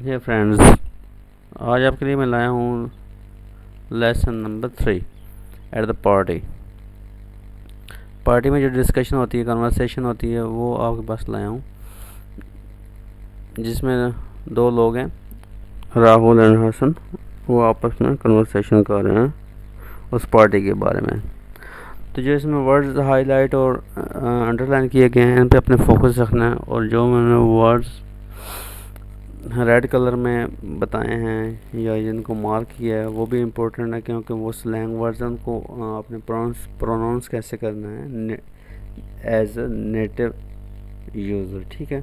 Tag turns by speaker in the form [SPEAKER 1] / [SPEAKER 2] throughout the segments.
[SPEAKER 1] हे friends, आज आपके लिए मैं लाया हूँ lesson number 3 at the party. Party में जो डिस्कशन होती है, कन्वर्सेशन होती है, वो आपके पास लाया हूँ, जिसमें दो लोग हैं, राहुल एंड हसन। वो आपस में कन्वर्सेशन कर रहे हैं उस पार्टी के बारे में। तो जो इसमें वर्ड्स हाईलाइट और अंडरलाइन किए गए हैं, इन पे अपने फोकस रखना है। और जो मैंने वर्ड्स रेड कलर में बताए हैं या जिनको मार्क किया है, वो भी इम्पोर्टेंट है, क्योंकि वो स्लैंग वर्ड्स हैं, उनको आपने प्रोनाउंस कैसे करना है एज अ नेटिव यूज़र। ठीक है,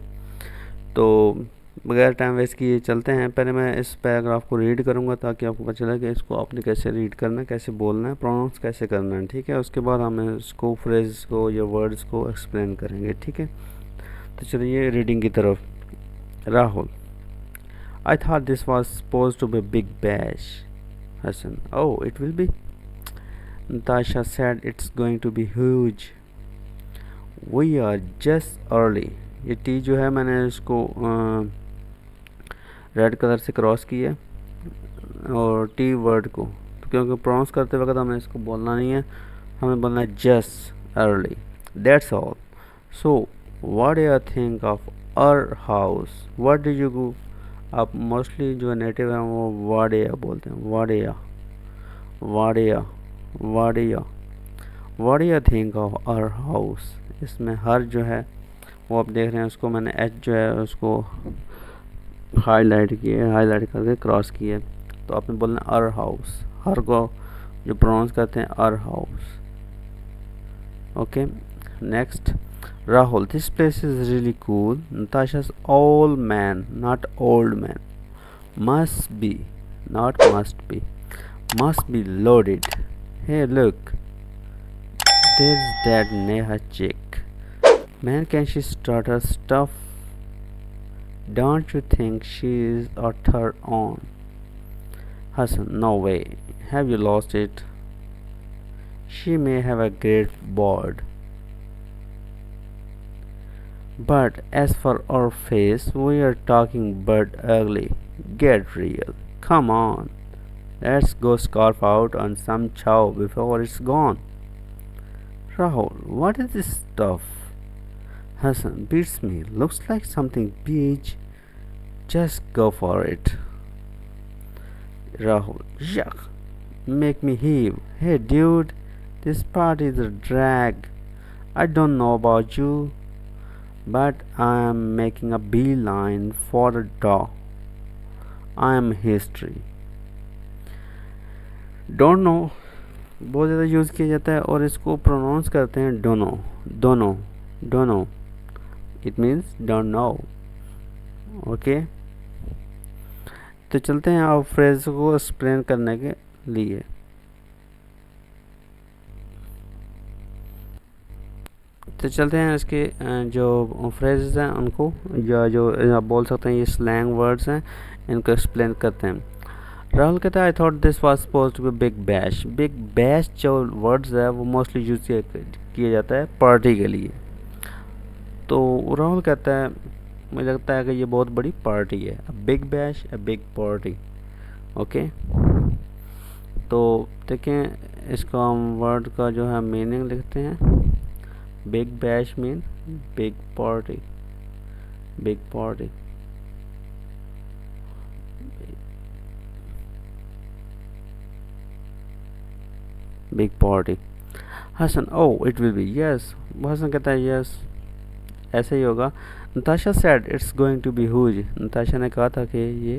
[SPEAKER 1] तो बगैर टाइम वेस्ट किए चलते हैं। पहले मैं इस पैराग्राफ को रीड करूंगा ताकि आपको पता चले कि इसको आपने कैसे रीड करना है, कैसे बोलना है, प्रोनाउंस कैसे करना है। ठीक है, उसके बाद हम इसको फ्रेज को या वर्ड्स को एक्सप्लेन करेंगे। ठीक है, तो चलिए रीडिंग की तरफ। Rahul: I thought this was supposed to be a big bash. Hassan: Oh, it will be. Natasha said it's going to be huge. We are just early. ये टी जो है मैंने इसको रेड कलर से क्रॉस किया और टी वर्ड को, तो क्योंकि प्रोनाउंस करते वक्त हमें इसको बोलना नहीं है, हमें बोलना है just early. That's all. So what do you think of our house? What do you go? आप मोस्टली जो नेटिव हैं वो वाडिया बोलते हैं, वाडिया वाडिया वाडिया। वाडिया थिंक ऑफ आवर हाउस। इसमें हर जो है वो आप देख रहे हैं, उसको मैंने एच जो है उसको हाईलाइट किया, हाईलाइट करके क्रॉस किया। तो आपने बोलना आवर हाउस। हर को जो प्रोनाउंस करते हैं our house. Okay, next. Rahul: This place is really cool. Natasha's old man, not old man. Must be, not must be. Must be loaded. Hey, look. There's that Neha chick. Man, can she start her stuff? Don't you think she is at her own? Hassan: No way. Have you lost it? She may have a great board. But as for our face, we are talking but ugly. Get real. Come on. Let's go scarf out on some chow before it's gone. Rahul: What is this stuff? Hassan: Beats me. Looks like something beige. Just go for it. Rahul: Yuck. Make me heave. Hey dude, this party is a drag. I don't know about you, but I am making a beeline for the door. I am history. Don't know बहुत ज़्यादा use किया जाता है और इसको pronounce करते हैं dono, dono, dono. It means don't know. Okay, तो चलते हैं अब फ्रेज को एक्सप्लेन करने के लिए। तो चलते हैं इसके जो फ्रेजेस हैं उनको, या जो आप बोल सकते हैं ये स्लैंग वर्ड्स हैं, इनको एक्सप्लेन करते हैं। राहुल कहता है I thought this was supposed to be big bash. Big bash जो वर्ड्स है वो मोस्टली यूज किया जाता है पार्टी के लिए। तो राहुल कहता है मुझे लगता है कि ये बहुत बड़ी पार्टी है, a big bash, a big party. Okay, तो देखें इसका हम वर्ड का जो है मीनिंग लिखते हैं। Big bash mean big party. Big party. Big party. Hassan: Oh, it will be. Yes. Hassan कहता है yes, ऐसे ही होगा। Natasha said it's going to be huge. Natasha ने कहा था कि ये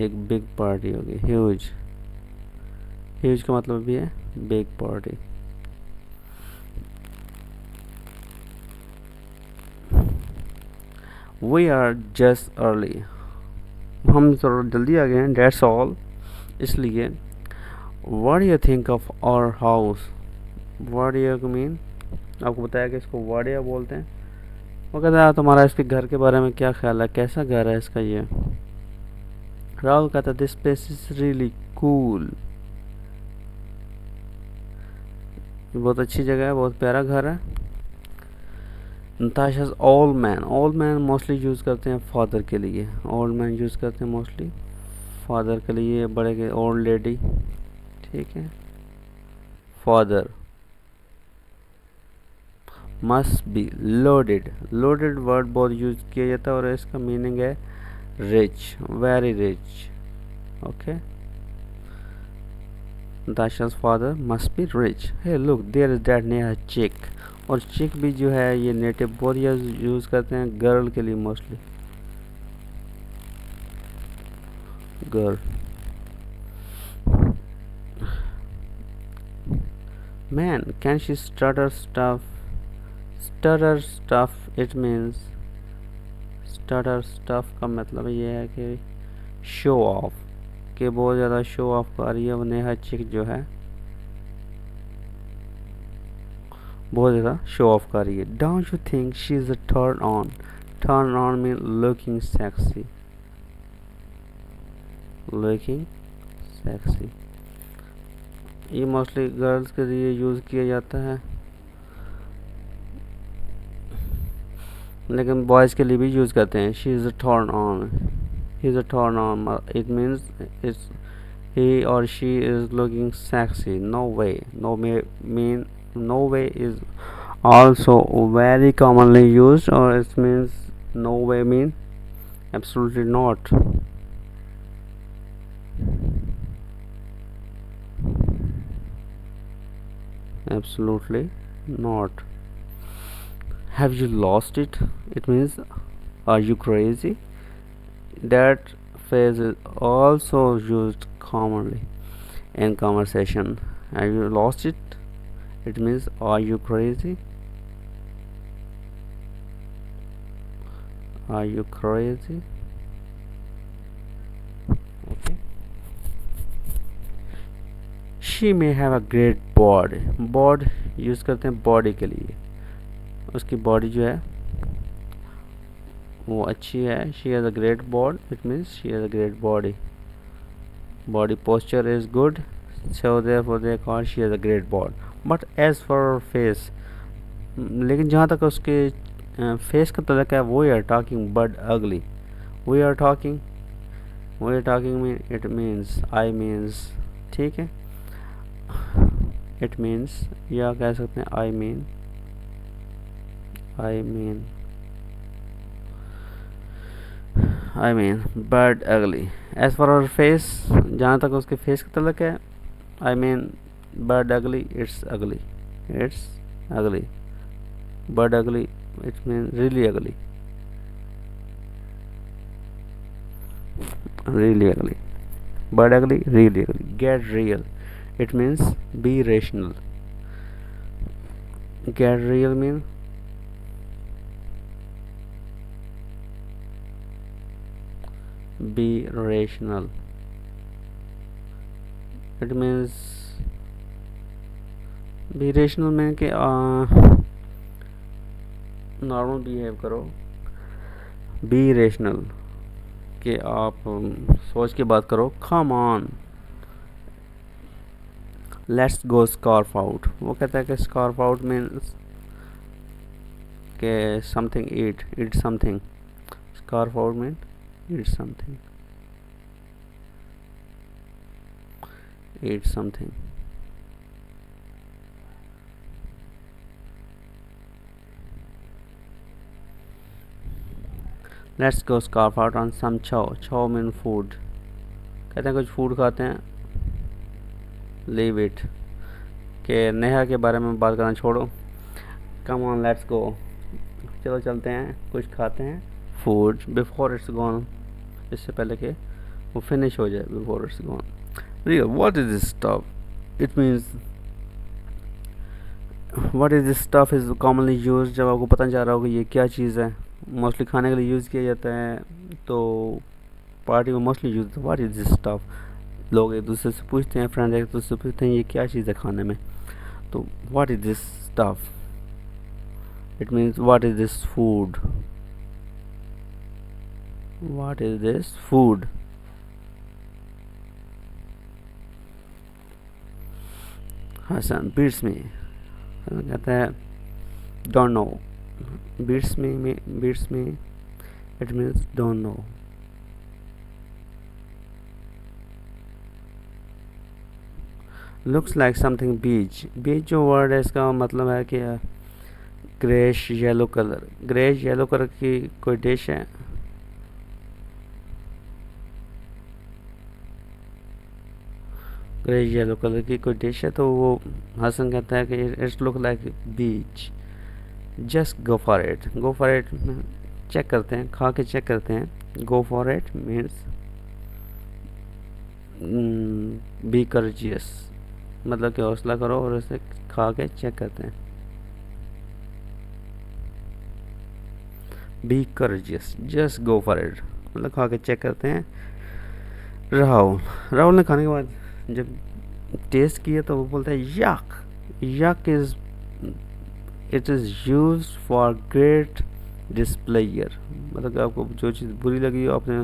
[SPEAKER 1] एक big party होगी। Huge. Huge का मतलब भी है big party. We are just early. हम थोड़ा जल्दी आ गए हैं। That's all. इसलिए What do you think of our house? What do you mean? आपको बताया कि इसको वाडिया बोलते हैं। वो कहता है तुम्हारा इसके घर के बारे में क्या ख्याल है, कैसा घर है इसका ये? राहुल कहता है this place is really cool. बहुत अच्छी जगह है, बहुत प्यारा घर है। Natasha's old man, old man mostly use करते हैं फादर के लिए, ओल्ड मैन यूज़ करते हैं मोस्टली फादर के लिए, बड़े के ओल्ड लेडी, ठीक है। Father must be loaded, loaded word बहुत यूज किया जाता है और इसका मीनिंग है rich, very rich, okay. Dasha's father must be rich. Hey look, there is that near chick, और चिक भी जो है ये नेटिव बहुत यूज़ करते हैं गर्ल के लिए mostly, girl. Man can she stutter stuff, stutter stuff it means, stutter stuff का मतलब ये है कि शो ऑफ, कि बहुत ज़्यादा शो ऑफ कर रही है वो नेहा चिक जो है, बहुत ज़्यादा शो ऑफ कर रही है। Don't you think she is a turn on, turn on mean looking sexy, looking sexy. ये मोस्टली गर्ल्स के लिए यूज़ किया जाता है, लेकिन बॉयज़ के लिए भी यूज़ करते हैं। She is a turn on, he is a turn on, it means it's he or she is looking sexy. No way, no may mean no way is also very commonly used, or it means no way mean absolutely not, absolutely not. Have you lost it? It means are you crazy? That phrase is also used commonly in conversation. Have you lost it? It means are you crazy? Are you crazy? Okay. She may have a great body. Bod use करते हैं body के लिए, उसकी body जो है वो अच्छी है। She has a great body, it means she has a great body, body posture is good, so therefore they call she has a great body. But as for her face, लेकिन जहाँ तक उसके face का तलक है, वो are talking but ugly, we are talking, we are talking it means I means, ठीक है, इट मीन्स, या कह सकते हैं I mean, I mean, I mean but ugly. As for our face, जहाँ तक उसके फेस का तलक है, I mean but ugly, it's ugly, it's ugly, but ugly it mean really ugly, really ugly, but ugly, really ugly. Get real, it means be rational. Get real mean be rational, it means be rational में कि normal behave करो, be rational कि आप सोच के बात करो। Come on, let's go scarf out, वो कहता है कि स्कार्फ आउट मीन्स के something eat something, scarf out mean eat something, eat something. Let's go scarf out on some chow, chow mean food, कहते हैं कुछ फूड खाते हैं, लीव इट, के नेहा के बारे में बात करना छोड़ो, कम ऑन लेट्स गो, चलो चलते हैं कुछ खाते हैं, फूड बिफोर इट्स गॉन, इससे पहले कि वो फिनिश हो जाए, before it's gone. Real, what is this stuff, it means what is this stuff is commonly use, जब आपको पता चल रहा हो कि ये क्या चीज़ है, मोस्टली खाने के लिए यूज़ किया जाता है, तो पार्टी में मोस्टली यूज़ होता है व्हाट इज़ दिस स्टफ। लोग एक दूसरे से पूछते हैं, फ्रेंड एक दूसरे से पूछते हैं ये क्या चीज़ है खाने में, तो what is this stuff, it means what is this food, what is this food. Hasan beats me, कहता है don't know, beats me, it means don't know. Looks like something beige, beige जो वर्ड है इसका मतलब है कि greyish yellow colour, greyish yellow colour की कोई डिश है, ग्रेश येलो कलर की कोई डिश है, तो वो हसन कहता है कि it's look like beige, just go for it, go for it check करते हैं, खा के चेक करते हैं, go for it means be courageous, मतलब कि हौसला करो और उसे खा के चेक करते हैं, be courageous, just go for it, मतलब खा के चेक करते हैं। राहुल, राहुल ने खाने के बाद जब टेस्ट किया तो वो बोलता है yuck, yuck is, it is use for great displeasure, मतलब कि आपको जो चीज़ बुरी लगी हो, आपने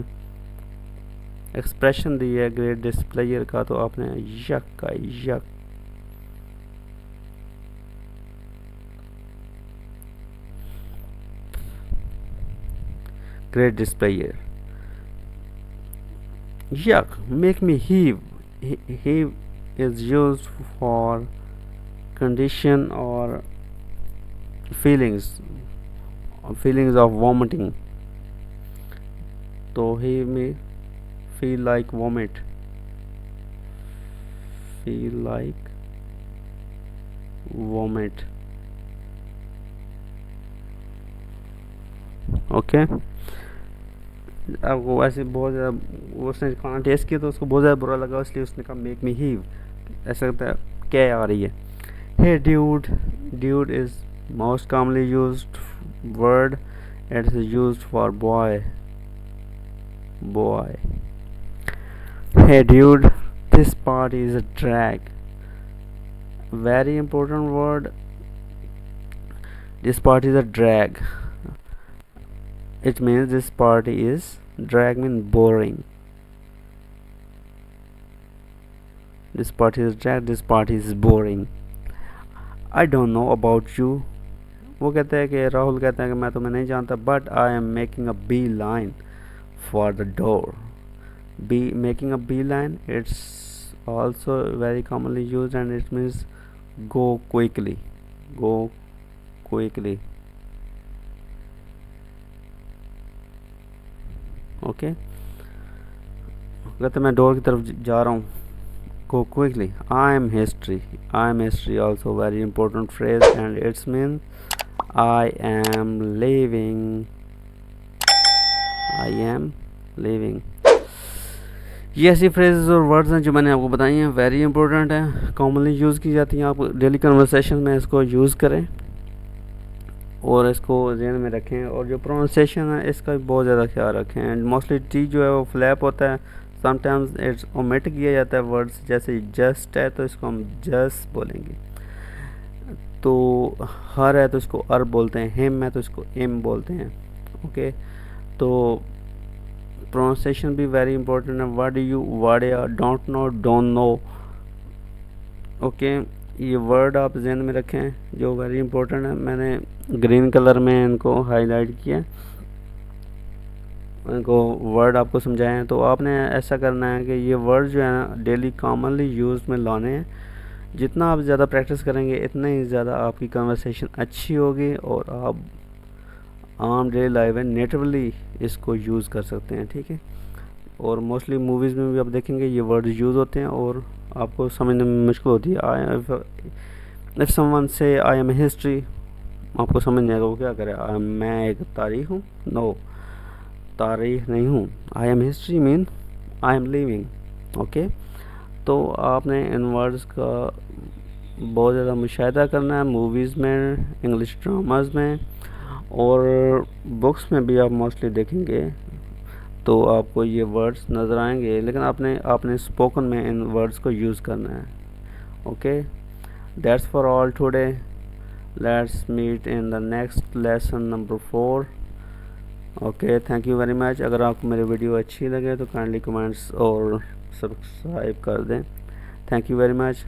[SPEAKER 1] एक्सप्रेशन दी है ग्रेट डिस्प्लेयर का, तो आपने यक का, यक, great डिस्प्लेयर, yuck, make me heave, heave is used for condition or feelings, feelings of vomiting, तो heave me feel like vomit, feel like vomit, okay. आपको वैसे बहुत ज़्यादा, उसने खाना टेस्ट किया तो उसको बहुत ज़्यादा बुरा लगा, इसलिए उसने कहा मेक मी हीव, ऐसा लगता है क्या आ रही है। Hey dude, dude is most commonly used word, it is used for boy, boy. Hey dude, this part is a drag, very important word, this part is a drag, it means this part is, drag means boring, this part is drag, this part is boring, I don't know about you, वो कहते हैं कि राहुल कहते हैं कि मैं तुम्हें नहीं जानता, but I am making a beeline for the door, be making a beeline, it's also very commonly used and it means go quickly, go quickly, okay. कहते मैं डोर की तरफ जा रहा हूँ, go quickly, I am history, I am history also very important phrase and it's mean I am living, I am living. ये ऐसी phrases और वर्ड्स हैं जो मैंने आपको बताई हैं, वेरी इंपॉर्टेंट है, कॉमनली यूज़ की जाती हैं, आप डेली कन्वर्सेशन में इसको यूज़ करें और इसको ध्यान में रखें, और जो प्रोनाउंसिएशन है इसका भी बहुत ज़्यादा ख्याल रखें, एंड मोस्टली टी जो है वो फ्लैप होता है, समटाइम्स इट्स ओमिट किया जाता है वर्ड्स, जैसे जस्ट है तो इसको हम जस्ट बोलेंगे, तो हर है तो इसको अर बोलते हैं, हिम है तो इसको इम बोलते हैं, ओके। तो प्रोनाउंसिएशन भी वेरी इंपॉर्टेंट है, वर्ड यू, वर्ड या, don't know, don't know, okay. ये वर्ड आप ध्यान में रखें जो वेरी इंपॉर्टेंट है, मैंने ग्रीन कलर में इनको हाईलाइट किया, इनको वर्ड आपको समझाए हैं, तो आपने ऐसा करना है कि ये वर्ड जो है ना डेली कॉमनली यूज़ में लाने हैं, जितना आप ज़्यादा प्रैक्टिस करेंगे इतना ही ज़्यादा आपकी कन्वर्सेशन अच्छी होगी और आप आम डेली लाइफ में नेटिवली इसको यूज़ कर सकते हैं, ठीक है। और मोस्टली मूवीज़ में भी आप देखेंगे ये वर्ड यूज़ होते हैं और आपको समझने में मुश्किल होती है। इफ़ समवन से आई एम हिस्ट्री, आपको समझ नहीं आएगा वो क्या करे, मैं एक तारीख हूँ, नो तारीख नहीं हूँ, I am history mean I am living, okay. तो आपने इन वर्ड्स का बहुत ज़्यादा मुशाहिदा करना है मूवीज़ में, इंग्लिश ड्रामाज में, और बुक्स में भी आप मोस्टली देखेंगे तो आपको ये वर्ड्स नज़र आएंगे, लेकिन आपने स्पोकन में इन वर्ड्स को यूज़ करना है, okay. That's for all today, let's meet in the next lesson number 4, okay. Thank you very much. अगर आपको मेरी वीडियो अच्छी लगे तो काइंडली कमेंट्स और सब्सक्राइब कर दें। Thank you very much.